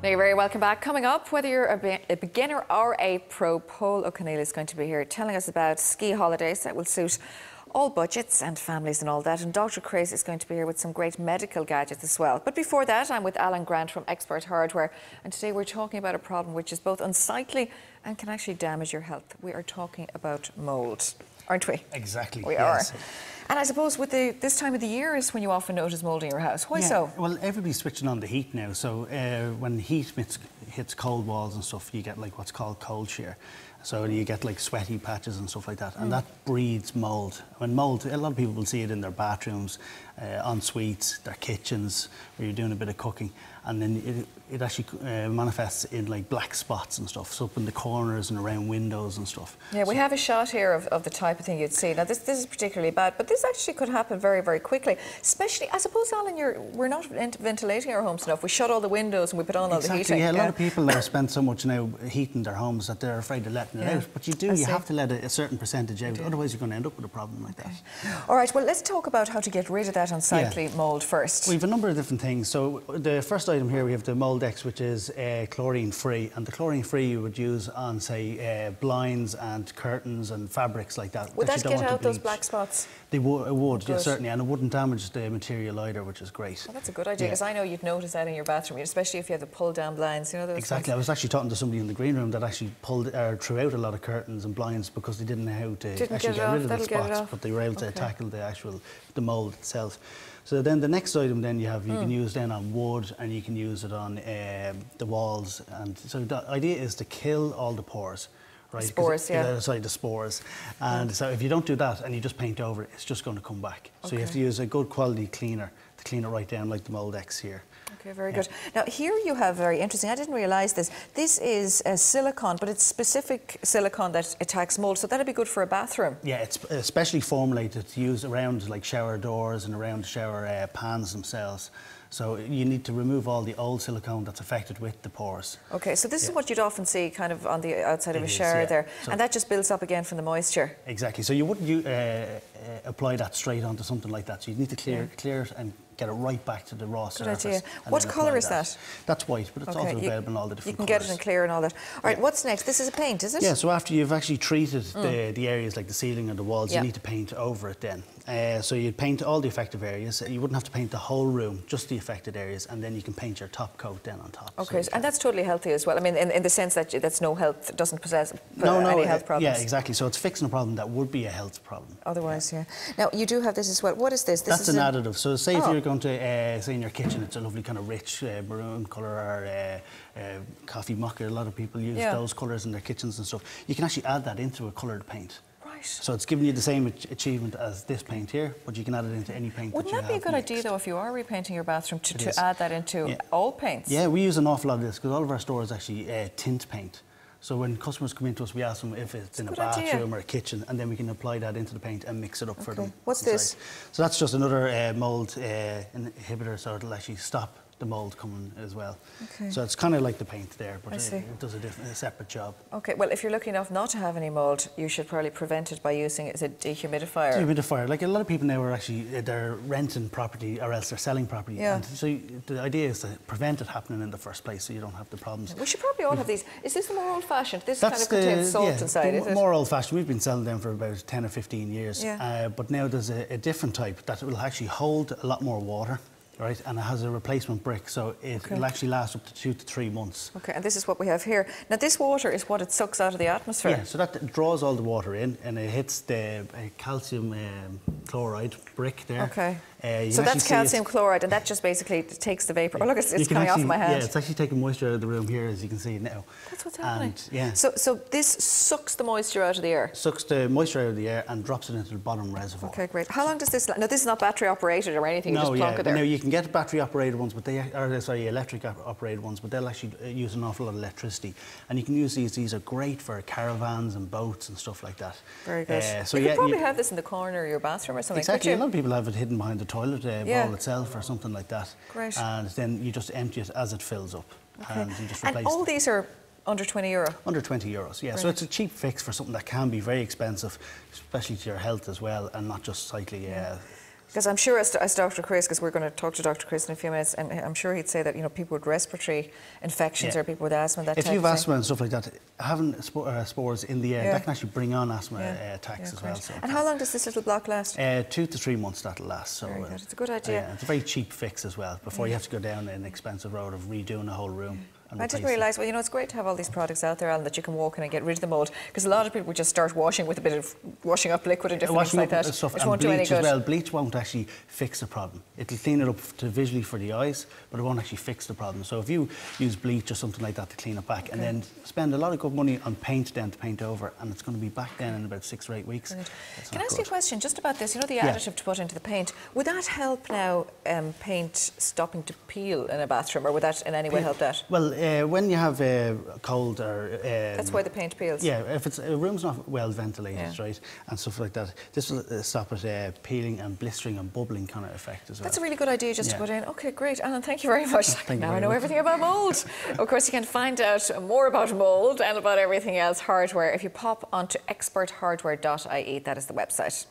Now, you're very welcome back. Coming up, whether you're a beginner or a pro, Paul O'Connell is going to be here telling us about ski holidays that will suit all budgets and families and all that. And Dr. Chris is going to be here with some great medical gadgets as well. But before that, I'm with Alan Grant from Expert Hardware. And today we're talking about a problem which is both unsightly and can actually damage your health. We are talking about mould, aren't we? Exactly. We yes. are. And I suppose with this time of the year is when you often notice mould in your house. Why so? Well, everybody's switching on the heat now. So when heat hits cold walls and stuff, you get like what's called cold shear. So you get like sweaty patches and stuff like that, and that breeds mould. When mould, a lot of people will see it in their bathrooms, en suites, their kitchens, where you're doing a bit of cooking, and then it actually manifests in like black spots and stuff, so up in the corners and around windows and stuff. Yeah, we have a shot here of the type of thing you'd see. Now this is particularly bad, but this actually could happen very, very quickly. Especially, I suppose, Alan, we're not ventilating our homes enough. We shut all the windows and we put on all the heating. Yeah, a lot of people now spend so much now heating their homes that they're afraid of letting it out. But you have to let a certain percentage out, otherwise you're going to end up with a problem like that. All right, well, let's talk about how to get rid of that unsightly mould first. We have a number of different things. So the first item here, we have the MouldX, which is chlorine-free. And the chlorine-free you would use on, say, blinds and curtains and fabrics like that. Would that get out those black spots? It would, yeah, certainly, and it wouldn't damage the material either, which is great. Well, that's a good idea, because I know you'd notice that in your bathroom, especially if you have the pull-down blinds, you know those Exactly. ones? I was actually talking to somebody in the green room that actually threw out a lot of curtains and blinds because they didn't know how to actually get rid of the spots, but they were able to tackle the mould itself. So then the next item then you can use then on wood, and you can use it on the walls, and so the idea is to kill all the pores. Right, spores, sorry, the spores. And so if you don't do that and you just paint over it, it's just going to come back. So you have to use a good quality cleaner to clean it right down, like the MouldX here. Okay, very good. Now here you have very interesting, I didn't realise this. This is a silicone, but it's specific silicone that attacks mould, so that'd be good for a bathroom. Yeah, it's especially formulated to use around like shower doors and around shower pans themselves. So you need to remove all the old silicone that's affected with the pores. Okay, so this is what you'd often see kind of on the outside of a shower there, so, and that just builds up again from the moisture. Exactly, so you wouldn't apply that straight onto something like that, so you need to clear it and get it right back to the raw surface. Good idea. What colour is that? That's white, but it's also available in all the different colours. You can get it in clear and all that. All right, what's next? This is a paint, is it? Yeah, so after you've actually treated the areas like the ceiling and the walls, you need to paint over it then. So you'd paint all the affected areas. You wouldn't have to paint the whole room, just the affected areas, and then you can paint your top coat then on top. Okay, and that's totally healthy as well. I mean, in the sense that that's no health, doesn't possess any health problems. Yeah, exactly. So it's fixing a problem that would be a health problem. Otherwise, Now, you do have this as well. What is this? That's an additive. So say if you're going to, say in your kitchen, it's a lovely kind of rich maroon colour or coffee mocha. A lot of people use those colours in their kitchens and stuff. You can actually add that into a coloured paint. So it's giving you the same achievement as this paint here, but you can add it into any paint. Wouldn't that be a good idea, though, if you are repainting your bathroom, to add that into all paints? Yeah, we use an awful lot of this because all of our stores actually tint paint. So when customers come into us, we ask them if it's in a bathroom or a kitchen, and then we can apply that into the paint and mix it up for them. What's this? So that's just another mould inhibitor, so it'll actually stop the mould coming as well. Okay. So it's kind of like the paint there, but it does a separate job. Okay, well, if you're lucky enough not to have any mould, you should probably prevent it by using it as a dehumidifier. Dehumidifier. Like a lot of people now are actually, they're renting property or else they're selling property. Yeah. And so the idea is to prevent it happening in the first place so you don't have the problems. We should probably all have these. Is this the more old-fashioned? This kind of contains salt inside, is it? More old-fashioned. We've been selling them for about 10 or 15 years. Yeah. But now there's a different type that will actually hold a lot more water. Right, and it has a replacement brick, so it'll actually last up to 2 to 3 months. Okay, and this is what we have here. Now, this water is what it sucks out of the atmosphere. Yeah, so that draws all the water in, and it hits the calcium chloride brick there. Okay. So that's calcium chloride, and that just basically takes the vapour. Oh, look, it's coming off my hand. Yeah, it's actually taking moisture out of the room here, as you can see now. That's what's happening. And, So this sucks the moisture out of the air? Sucks the moisture out of the air and drops it into the bottom reservoir. Okay, great. How long does this last? Now, this is not battery operated or anything, you just plonk it there. No, you can get battery operated ones, but electric operated ones, but they'll actually use an awful lot of electricity. And you can use these are great for caravans and boats and stuff like that. Very good. So you could probably have this in the corner of your bathroom or something. Exactly. A lot of people have it hidden behind the toilet bowl itself or something like that. Great. And then you just empty it as it fills up. Okay. And you just replace it. And all these are under €20? Under €20, yeah. Right. So it's a cheap fix for something that can be very expensive, especially to your health as well, and not just slightly Because I'm sure, as Dr. Chris, because we're going to talk to Dr. Chris in a few minutes, and I'm sure he'd say that, you know, people with respiratory infections or people with asthma, that if type you of have thing. asthma and stuff like that, having spores in the air, that can actually bring on asthma attacks as well. Great. So and how long does this little block last? 2 to 3 months that'll last. So Very good. It's a good idea. it's a very cheap fix as well, before you have to go down an expensive road of redoing the whole room. I didn't realise, well, you know, it's great to have all these products out there, Alan, that you can walk in and get rid of the mould, because a lot of people just start washing with a bit of washing up liquid and different things like that. Stuff, which and won't do any bleach good. as well. Bleach won't actually fix the problem. It'll clean it up visually for the eyes, but it won't actually fix the problem. So if you use bleach or something like that to clean it back, and then spend a lot of good money on paint then to paint over, and it's going to be back then in about 6 or 8 weeks. Can I ask you a question just about this? You know, the additive to put into the paint, would that help now paint stopping to peel in a bathroom, or would that in any way help that? Well, when you have cold or... That's why the paint peels? Yeah, if it's a room's not well ventilated, right, and stuff like that, this will stop it peeling and blistering and bubbling kind of effect as well. That's a really good idea just to put in. Okay, great. Alan, thank you very much. Now I know everything about mould. Of course, you can find out more about mould and about everything else hardware if you pop onto experthardware.ie. That is the website.